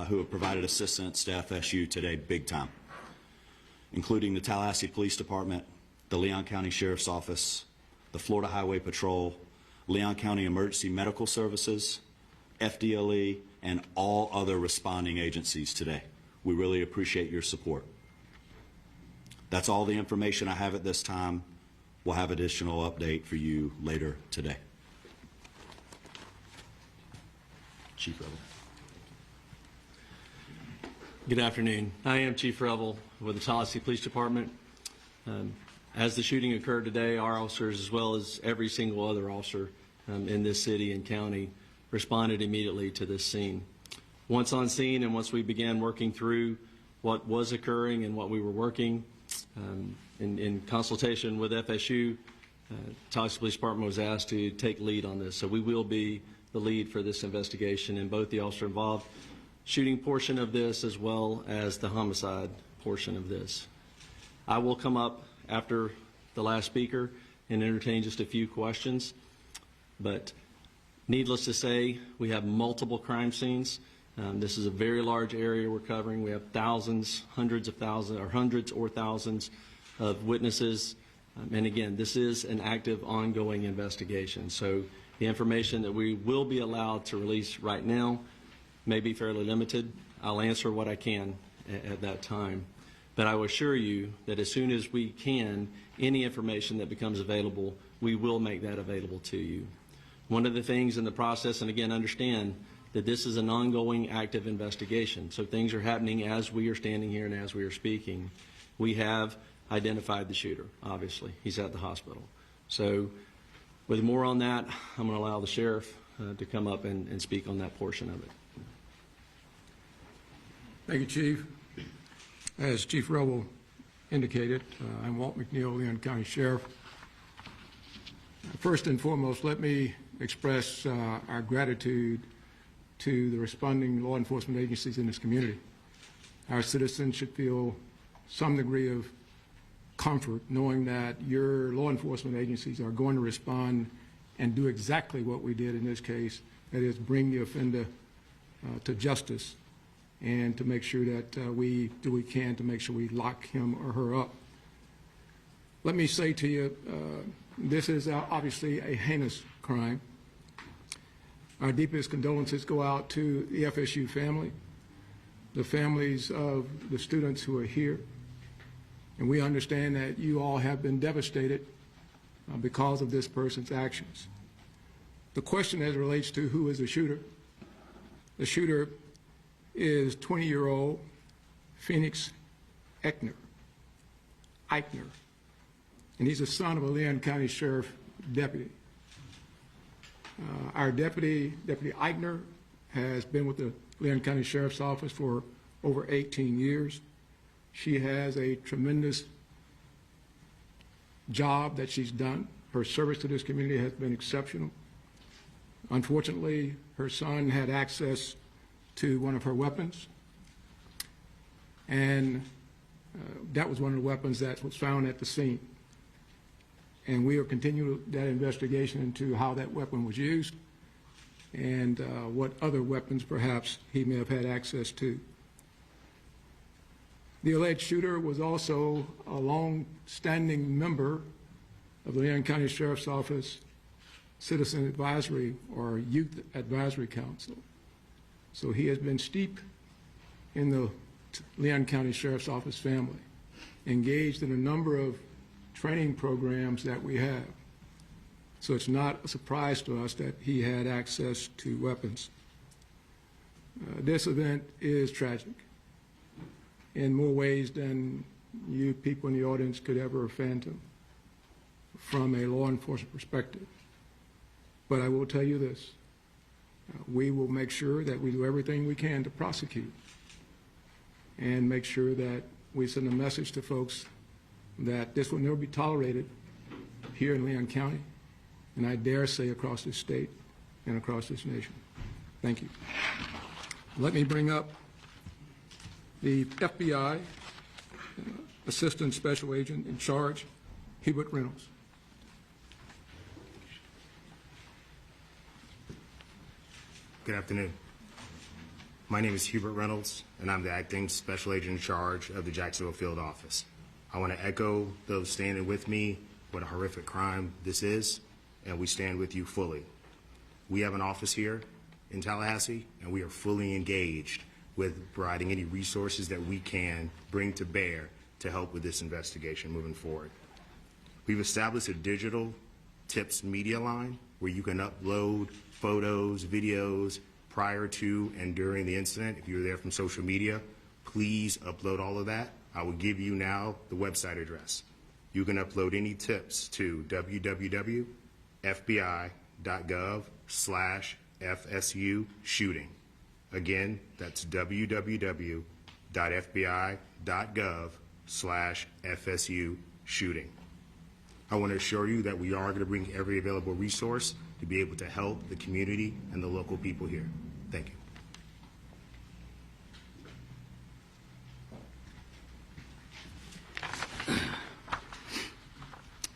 who have provided assistance to FSU today big time, including the Tallahassee Police Department, the Leon County Sheriff's Office, the Florida Highway Patrol, Leon County Emergency Medical Services, FDLE, and all other responding agencies today. We really appreciate your support. That's all the information I have at this time. We'll have additional update for you later today. Chief Revel. Good afternoon. I am Chief Revel with the Tallahassee Police Department. As the shooting occurred today, our officers, as well as every single other officer in this city and county, responded immediately to this scene. Once on scene and once we began working through what was occurring and what we were working, in consultation with FSU, Tallahassee Police Department was asked to take lead on this. So we will be the lead for this investigation in both the officer involved shooting portion of this as well as the homicide portion of this. I will come up after the last speaker and entertain just a few questions, but needless to say, we have multiple crime scenes. This is a very large area we're covering. We have thousands, hundreds of thousands, or hundreds or thousands of witnesses. And again, this is an active, ongoing investigation. So the information that we will be allowed to release right now may be fairly limited. I'll answer what I can at that time. But I will assure you that as soon as we can, any information that becomes available, we will make that available to you. One of the things in the process, and again, understand that this is an ongoing active investigation. So things are happening as we are standing here and as we are speaking. We have identified the shooter, obviously. He's at the hospital. So with more on that, I'm going to allow the sheriff to come up and speak on that portion of it. Thank you, Chief. As Chief Revel indicated, I'm Walt McNeil, Leon County Sheriff. First and foremost, let me express our gratitude to the responding law enforcement agencies in this community. Our citizens should feel some degree of comfort knowing that your law enforcement agencies are going to respond and do exactly what we did in this case, that is bring the offender to justice and to make sure that we do what we can to make sure we lock him or her up. Let me say to you, this is obviously a heinous crime. Our deepest condolences go out to the FSU family, the families of the students who are here, and we understand that you all have been devastated because of this person's actions. The question as it relates to who is the shooter is 20-year-old Phoenix Eichner, and he's the son of a Leon County Sheriff deputy. Our Deputy Eichner, has been with the Leon County Sheriff's Office for over 18 years. She has a tremendous job that she's done. Her service to this community has been exceptional. Unfortunately, her son had access to one of her weapons, and that was one of the weapons that was found at the scene. And we are continuing that investigation into how that weapon was used and what other weapons perhaps he may have had access to. The alleged shooter was also a long-standing member of the Leon County Sheriff's Office Citizen Advisory or Youth Advisory Council. So he has been steeped in the Leon County Sheriff's Office family, engaged in a number of training programs that we have. So it's not a surprise to us that he had access to weapons. This event is tragic in more ways than you people in the audience could ever fathom from a law enforcement perspective. But I will tell you this, we will make sure that we do everything we can to prosecute and make sure that we send a message to folks that this will never be tolerated here in Leon County, and I dare say across this state and across this nation. Thank you. Let me bring up the FBI Assistant Special Agent in charge, Hubert Reynolds. Good afternoon. My name is Hubert Reynolds, and I'm the acting special agent in charge of the Jacksonville field office. I want to echo those standing with me what a horrific crime this is, and we stand with you fully. We have an office here in Tallahassee, and we are fully engaged with providing any resources that we can bring to bear to help with this investigation moving forward. We've established a digital tips media line where you can upload photos, videos prior to and during the incident. If you're there from social media, please upload all of that. I will give you now the website address. You can upload any tips to www.fbi.gov/FSU shooting. Again, that's www.fbi.gov/FSU shooting. I want to assure you that we are going to bring every available resource to be able to help the community and the local people here. Thank you.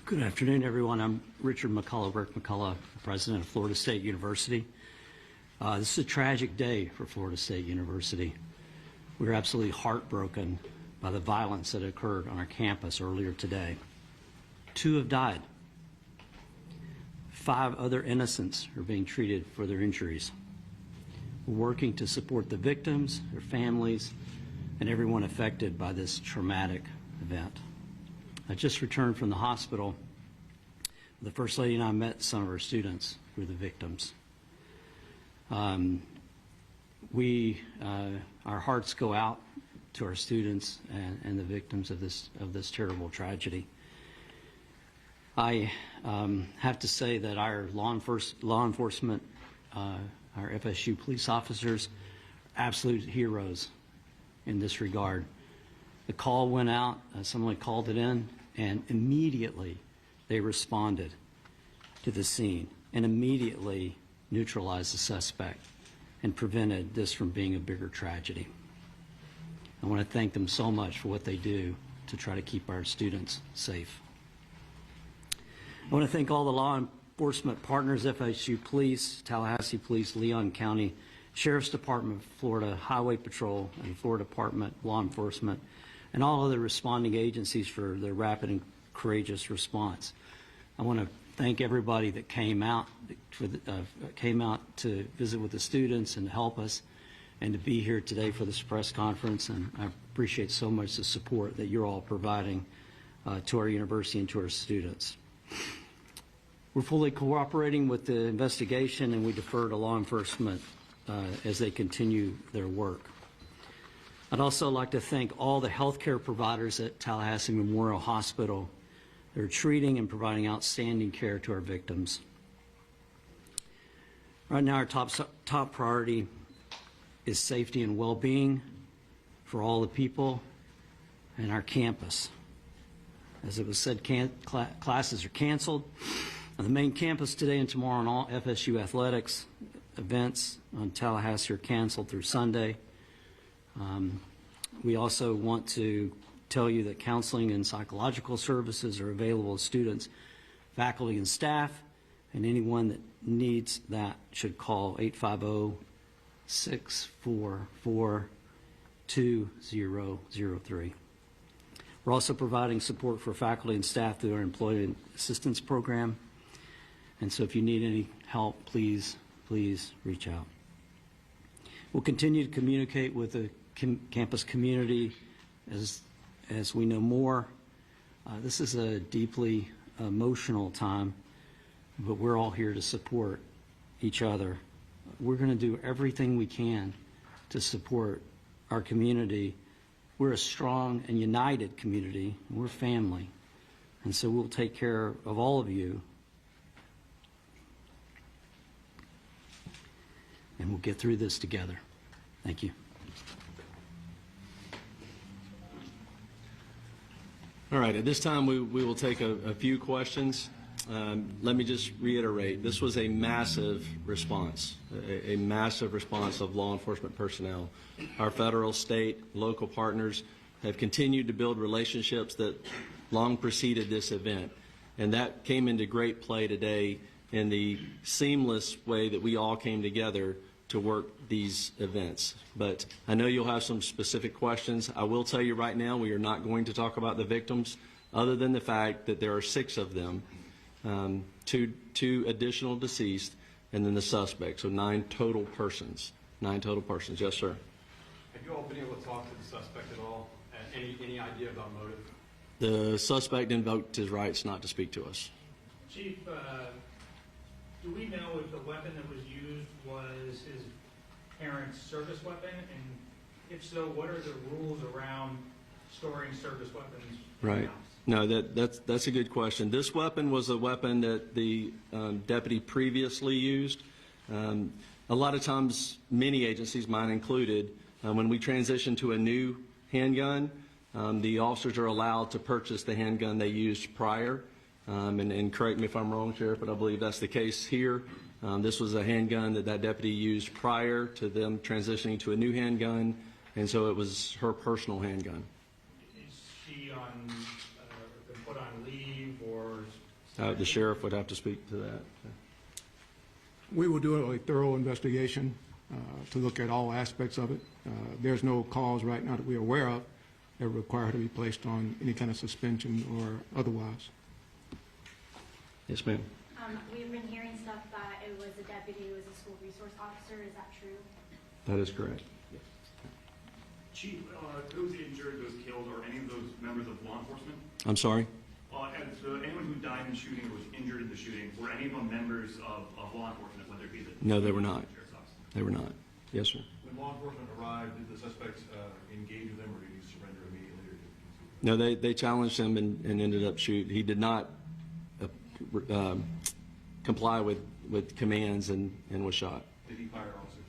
Good afternoon, everyone. I'm Richard McCullough, Rick McCullough, president of Florida State University. This is a tragic day for Florida State University. We're absolutely heartbroken by the violence that occurred on our campus earlier today. 2 have died. 5 other innocents are being treated for their injuries. We're working to support the victims, their families, and everyone affected by this traumatic event. I just returned from the hospital. The First Lady and I met some of our students who were the victims. Our hearts go out to our students and the victims of this terrible tragedy. I have to say that our law enforcement, our FSU police officers, are absolute heroes in this regard. The call went out, someone called it in, and immediately they responded to the scene and immediately neutralized the suspect and prevented this from being a bigger tragedy. I want to thank them so much for what they do to try to keep our students safe. I want to thank all the law enforcement partners, FSU Police, Tallahassee Police, Leon County Sheriff's Department, Florida Highway Patrol, and Florida Department of Law Enforcement, and all other responding agencies for their rapid and courageous response. I want to thank everybody that came out to visit with the students and help us, and to be here today for this press conference. And I appreciate so much the support that you're all providing to our university and to our students. We're fully cooperating with the investigation, and we defer to law enforcement as they continue their work. I'd also like to thank all the healthcare providers at Tallahassee Memorial Hospital. They're treating and providing outstanding care to our victims. Right now, our top priority is safety and well-being for all the people and our campus. As it was said, classes are canceled on the main campus today and tomorrow, and all FSU athletics events on Tallahassee are canceled through Sunday. We also want to tell you that counseling and psychological services are available to students, faculty, and staff, and anyone that needs that should call 850-644-2003. We're also providing support for faculty and staff through our Employment Assistance Program. And so if you need any help, please reach out. We'll continue to communicate with the campus community as we know more. This is a deeply emotional time, but we're all here to support each other. We're going to do everything we can to support our community. We're a strong and united community. We're family. And so we'll take care of all of you. And we'll get through this together. Thank you. All right, at this time we will take a few questions. Let me just reiterate, this was a massive response, a massive response of law enforcement personnel. Our federal, state, local partners have continued to build relationships that long preceded this event, and that came into great play today in the seamless way that we all came together to work these events. But I know you'll have some specific questions. I will tell you right now, we are not going to talk about the victims, other than the fact that there are 6 of them, two additional deceased, and then the suspect, so 9 total persons. 9 total persons. Yes, sir. Have you all been able to talk to the suspect at all? Any idea about motive? The suspect invoked his rights not to speak to us. Chief, do we know if the weapon that was used was his parents' service weapon? And if so, what are the rules around storing service weapons in the Right. house? No, that's a good question. This weapon was a weapon that the deputy previously used. A lot of times, many agencies, mine included, when we transition to a new handgun, the officers are allowed to purchase the handgun they used prior. And correct me if I'm wrong, Sheriff, but I believe that's the case here. This was a handgun that deputy used prior to them transitioning to a new handgun, and so it was her personal handgun. Is she been put on leave or? The sheriff would have to speak to that. We will do a thorough investigation to look at all aspects of it. There's no cause right now that we're aware of that require her to be placed on any kind of suspension or otherwise. Yes, ma'am. We've been hearing stuff that it was a deputy who was a school resource officer. Is that true? That is correct. Chief, those injured, those killed, or any of those members of law enforcement? I'm sorry? Anyone who died in the shooting or was injured in the shooting, were any of them members of law enforcement, whether it be the... No, they were not. Sheriff's office? They were not. Yes, sir. When law enforcement arrived, did the suspect engage with them, or did he surrender immediately? Or did he... No, they challenged him and ended up shooting. He did not comply with commands and was shot. Did he fire officers?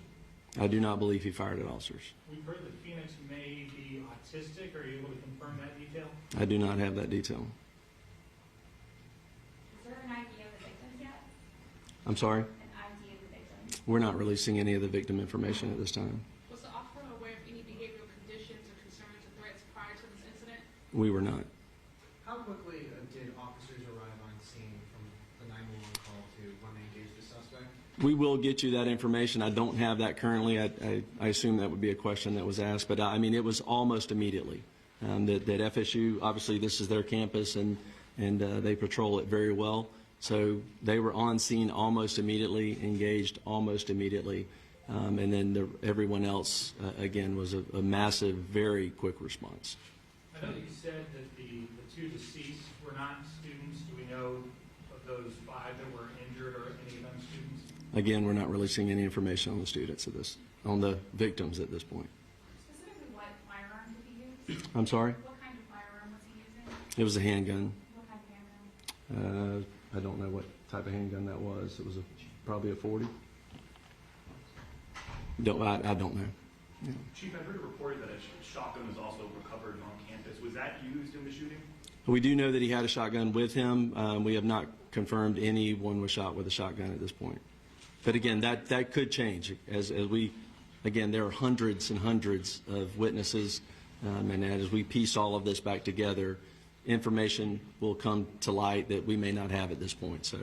I do not believe he fired at officers. We've heard that Phoenix may be autistic. Are you able to confirm that detail? I do not have that detail. Is there an idea of the victims yet? I'm sorry? An idea of the victims? We're not releasing any of the victim information at this time. Was the officer aware of any behavioral conditions or concerns or threats prior to this incident? We were not. How quickly did officers arrive on scene from the 911 call to when they engaged the suspect? We will get you that information. I don't have that currently. I assume that would be a question that was asked, but I mean, it was almost immediately. That FSU, obviously this is their campus and they patrol it very well. So they were on scene almost immediately, engaged almost immediately. And then everyone else, again, was a massive, very quick response. I know that you said that the 2 deceased were not students. Do we know of those 5 that were injured, or any of them students? Again, we're not releasing any information on the students on the victims at this point. Specifically, what firearm did he use? I'm sorry? What kind of firearm was he using? It was a handgun. What kind of handgun? I don't know what type of handgun that was. It was probably a 40. I don't know. Chief, I heard a report that a shotgun was also recovered on campus. Was that used in the shooting? We do know that he had a shotgun with him. We have not confirmed anyone was shot with a shotgun at this point. But again, that could change again, there are hundreds and hundreds of witnesses, and as we piece all of this back together, information will come to light that we may not have at this point. So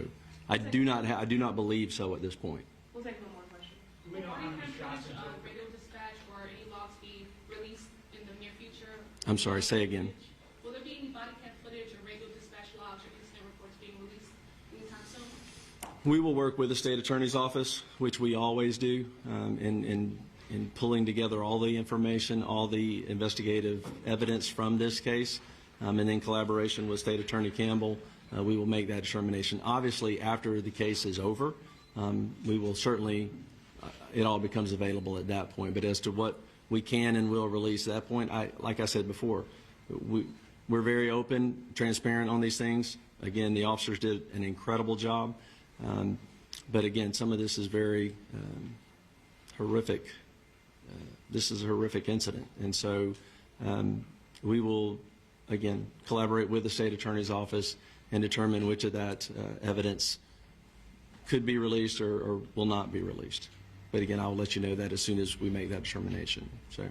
I do not believe so at this point. We'll take one more question. Do we know how Will many any kind shots of in footage total? of radio dispatch or any logs be released in the near future? I'm sorry, say again. Will there be any body cam footage or radio dispatch logs or incident reports being released anytime soon? We will work with the state attorney's office, which we always do, in pulling together all the information, all the investigative evidence from this case, and in collaboration with State Attorney Campbell, we will make that determination. Obviously, after the case is over, we will certainly, it all becomes available at that point. But as to what we can and will release at that point, like I said before, we're very open, transparent on these things. Again, the officers did an incredible job. But again, some of this is very horrific. This is a horrific incident. And so we will, again, collaborate with the state attorney's office and determine which of that evidence could be released or will not be released. But again, I'll let you know that as soon as we make that determination. So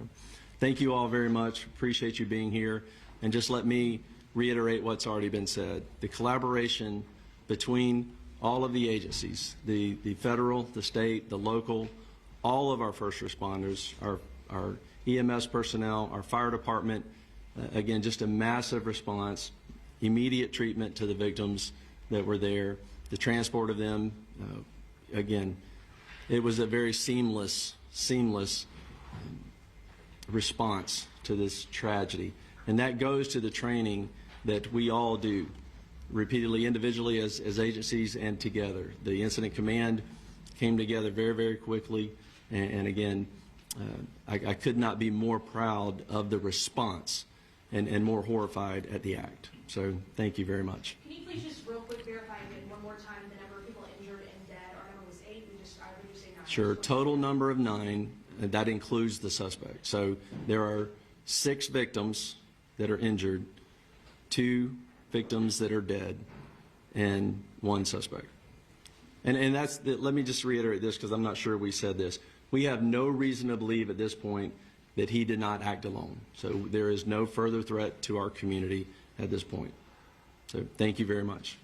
thank you all very much. Appreciate you being here. And just let me reiterate what's already been said. The collaboration between all of the agencies, the federal, the state, the local, all of our first responders, our EMS personnel, our fire department. Again, just a massive response, immediate treatment to the victims that were there, the transport of them. Again, it was a very seamless response to this tragedy. And that goes to the training that we all do repeatedly, individually as agencies and together. The incident command came together very, very quickly. And again, I could not be more proud of the response and more horrified at the act. So thank you very much. Can you please just real quick verify again one more time the number of people injured and dead? Our number was 8. I heard you say 9. Sure. Total number of 9. And that includes the suspect. So there are 6 victims that are injured, 2 victims that are dead, and 1 suspect. And let me just reiterate this because I'm not sure we said this. We have no reason to believe at this point that he did not act alone. So there is no further threat to our community at this point. So thank you very much.